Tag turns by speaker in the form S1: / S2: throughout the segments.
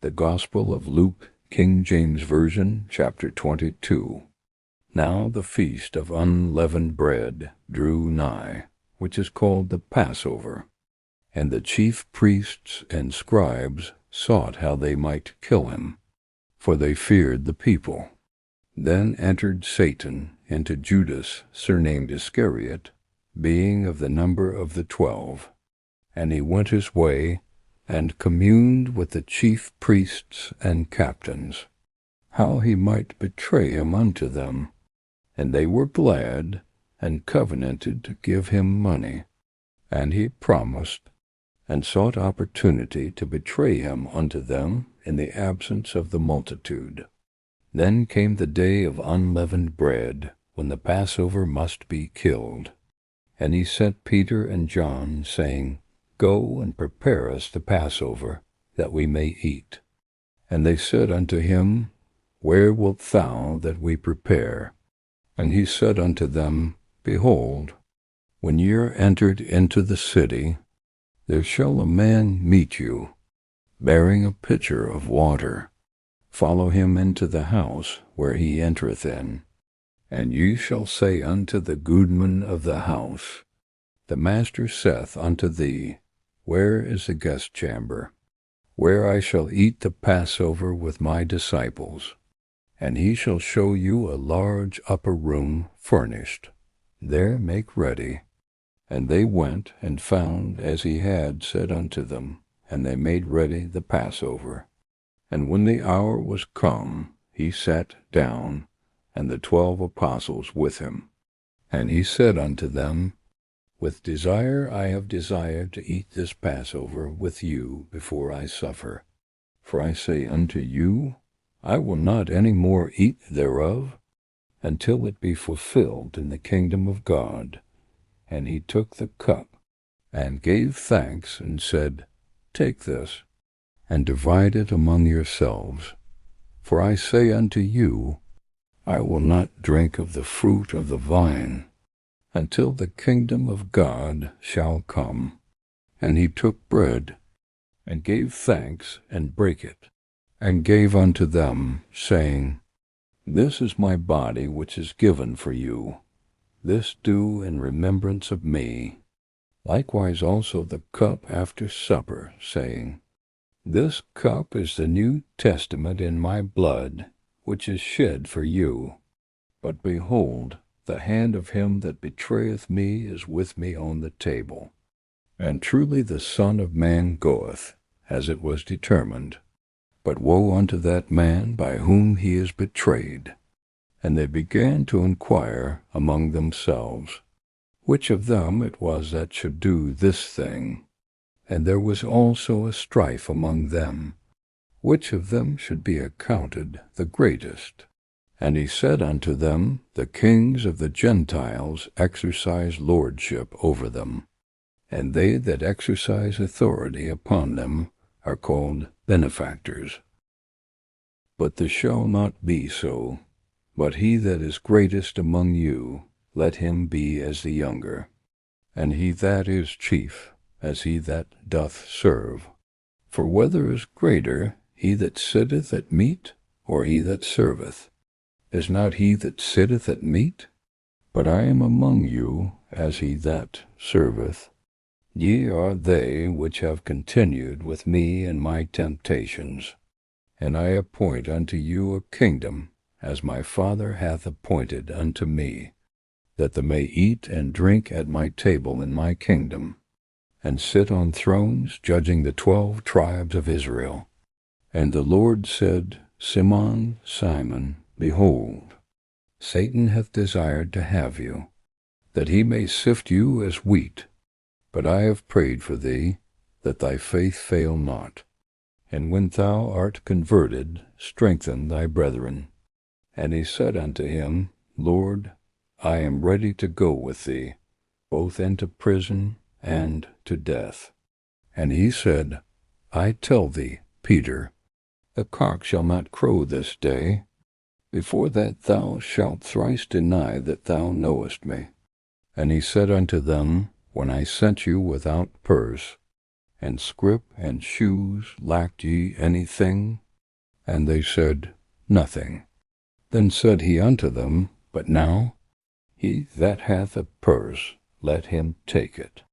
S1: The Gospel of Luke, King James Version, chapter 22. Now the feast of unleavened bread drew nigh, which is called the Passover. And the chief priests and scribes sought how they might kill him, for they feared the people. Then entered Satan into Judas, surnamed Iscariot, being of the number of the 12. And he went his way, and communed with the chief priests and captains, how he might betray him unto them. And they were glad, and covenanted to give him money. And he promised, and sought opportunity to betray him unto them in the absence of the multitude. Then came the day of unleavened bread, when the Passover must be killed. And he sent Peter and John, saying, Go and prepare us the Passover, that we may eat. And they said unto him, Where wilt thou that we prepare? And he said unto them, Behold, when ye are entered into the city, there shall a man meet you, bearing a pitcher of water. Follow him into the house where he entereth in. And ye shall say unto the goodman of the house, The master saith unto thee, Where is the guest chamber, where I shall eat the Passover with my disciples? And he shall show you a large upper room furnished. There make ready. And they went and found as he had said unto them, and they made ready the Passover. And when the hour was come, he sat down, and the 12 apostles with him. And he said unto them, With desire I have desired to eat this Passover with you before I suffer. For I say unto you, I will not any more eat thereof, until it be fulfilled in the kingdom of God. And he took the cup, and gave thanks, and said, Take this, and divide it among yourselves. For I say unto you, I will not drink of the fruit of the vine, until the kingdom of God shall come. And he took bread, and gave thanks, and brake it, and gave unto them, saying, This is my body which is given for you. This do in remembrance of me. Likewise also the cup after supper, saying, This cup is the New Testament in my blood, which is shed for you. But behold, the hand of him that betrayeth me is with me on the table. And truly the Son of Man goeth, as it was determined. But woe unto that man by whom he is betrayed. And they began to inquire among themselves, which of them it was that should do this thing. And there was also a strife among them, which of them should be accounted the greatest. And he said unto them, The kings of the Gentiles exercise lordship over them, and they that exercise authority upon them are called benefactors. But this shall not be so. But he that is greatest among you, let him be as the younger, and he that is chief, as he that doth serve. For whether is greater, he that sitteth at meat, or he that serveth? Is not he that sitteth at meat? But I am among you as he that serveth. Ye are they which have continued with me in my temptations, and I appoint unto you a kingdom, as my Father hath appointed unto me, that they may eat and drink at my table in my kingdom, and sit on thrones judging the 12 tribes of Israel. And the Lord said, Simon, Simon, behold, Satan hath desired to have you, that he may sift you as wheat. But I have prayed for thee, that thy faith fail not. And when thou art converted, strengthen thy brethren. And he said unto him, Lord, I am ready to go with thee, both into prison and to death. And he said, I tell thee, Peter, the cock shall not crow this day, before that thou shalt thrice deny that thou knowest me. And he said unto them, When I sent you without purse, And scrip and shoes, lacked ye anything? And they said, Nothing. Then said he unto them, But now, he that hath a purse, let him take it,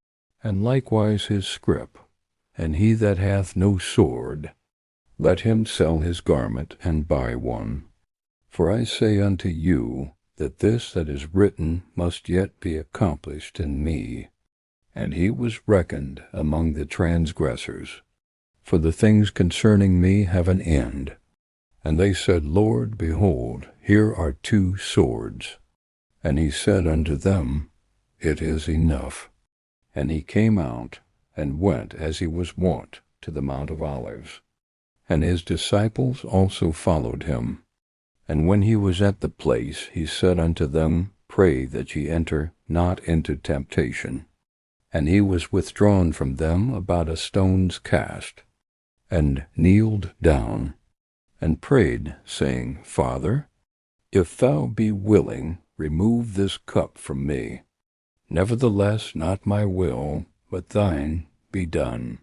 S1: and likewise his scrip. And he that hath no sword, let him sell his garment, and buy one. For I say unto you, that this that is written must yet be accomplished in me. And he was reckoned among the transgressors. For the things concerning me have an end. And they said, Lord, behold, here are 2 swords. And he said unto them, It is enough. And he came out, and went as he was wont to the Mount of Olives. And his disciples also followed him. And when he was at the place, he said unto them, Pray that ye enter not into temptation. And he was withdrawn from them about a stone's cast, and kneeled down, and prayed, saying, Father, if thou be willing, remove this cup from me. Nevertheless, not my will, but thine be done.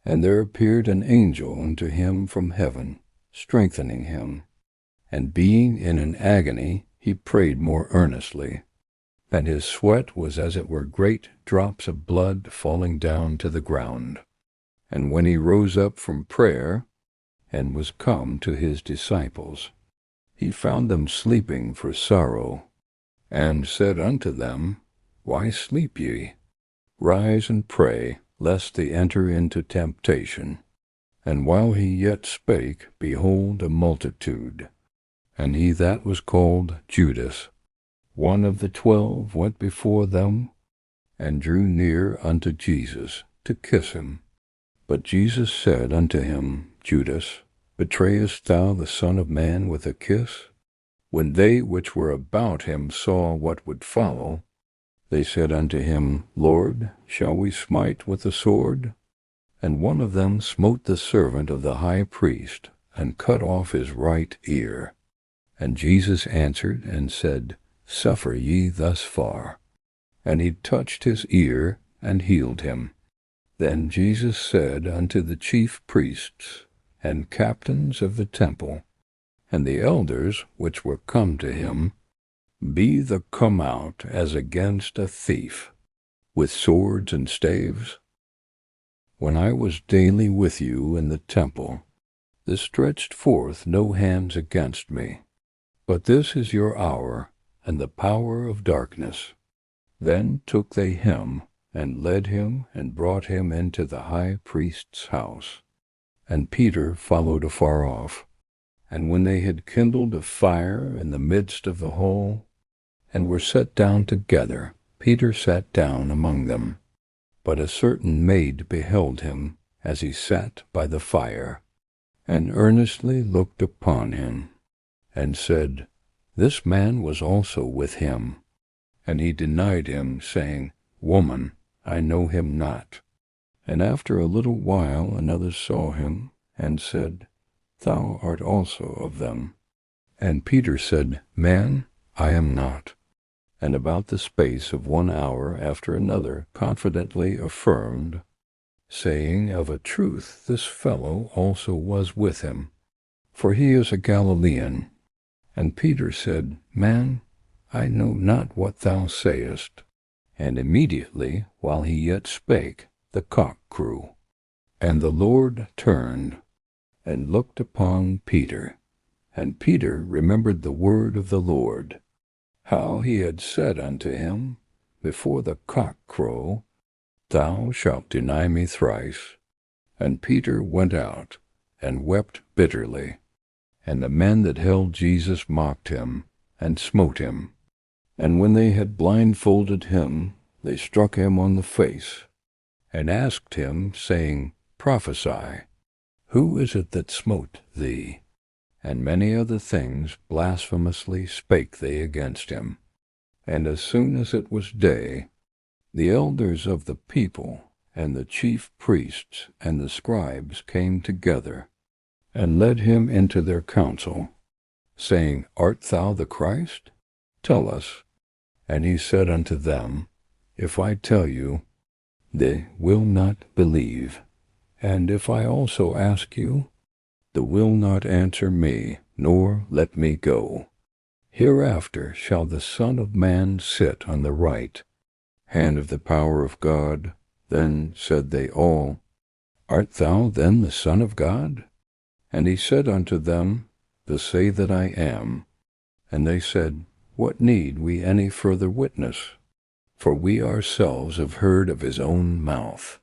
S1: And there appeared an angel unto him from heaven, strengthening him. And being in an agony, he prayed more earnestly. And his sweat was as it were great drops of blood falling down to the ground. And when he rose up from prayer, and was come to his disciples, he found them sleeping for sorrow, and said unto them, Why sleep ye? Rise and pray, lest they enter into temptation. And while he yet spake, behold, a multitude. And he that was called Judas, one of the 12, went before them, and drew near unto Jesus to kiss him. But Jesus said unto him, Judas, betrayest thou the Son of Man with a kiss? When they which were about him saw what would follow, they said unto him, Lord, shall we smite with the sword? And one of them smote the servant of the high priest, and cut off his right ear. And Jesus answered and said, Suffer ye thus far. And he touched his ear, and healed him. Then Jesus said unto the chief priests, and captains of the temple, and the elders which were come to him, Be the come out as against a thief, with swords and staves? When I was daily with you in the temple, they stretched forth no hands against me. But this is your hour, and the power of darkness. Then took they him, and led him, and brought him into the high priest's house. And Peter followed afar off. And when they had kindled a fire in the midst of the hall, and were set down together, Peter sat down among them. But a certain maid beheld him, as he sat by the fire, and earnestly looked upon him, and said, This man was also with him. And he denied him, saying, Woman, I know him not. And after a little while another saw him, and said, Thou art also of them. And Peter said, Man, I am not. And about the space of 1 hour after another confidently affirmed, saying, Of a truth this fellow also was with him, for he is a Galilean. And Peter said, Man, I know not what thou sayest. And immediately, while he yet spake, the cock crew. And the Lord turned, and looked upon Peter. And Peter remembered the word of the Lord, how he had said unto him, Before the cock crow, thou shalt deny me thrice. And Peter went out, and wept bitterly. And the men that held Jesus mocked him, and smote him. And when they had blindfolded him, they struck him on the face, and asked him, saying, Prophesy, who is it that smote thee? And many other things blasphemously spake they against him. And as soon as it was day, the elders of the people, and the chief priests, and the scribes came together, and led him into their council, saying, Art thou the Christ? Tell us. And he said unto them, If I tell you, they will not believe, And if I also ask you, thou wilt not answer me, nor let me go. Hereafter shall the Son of Man sit on the right hand of the power of God. Then said they all, Art thou then the Son of God? And he said unto them, They say that I am. And they said, What need we any further witness? For we ourselves have heard of his own mouth.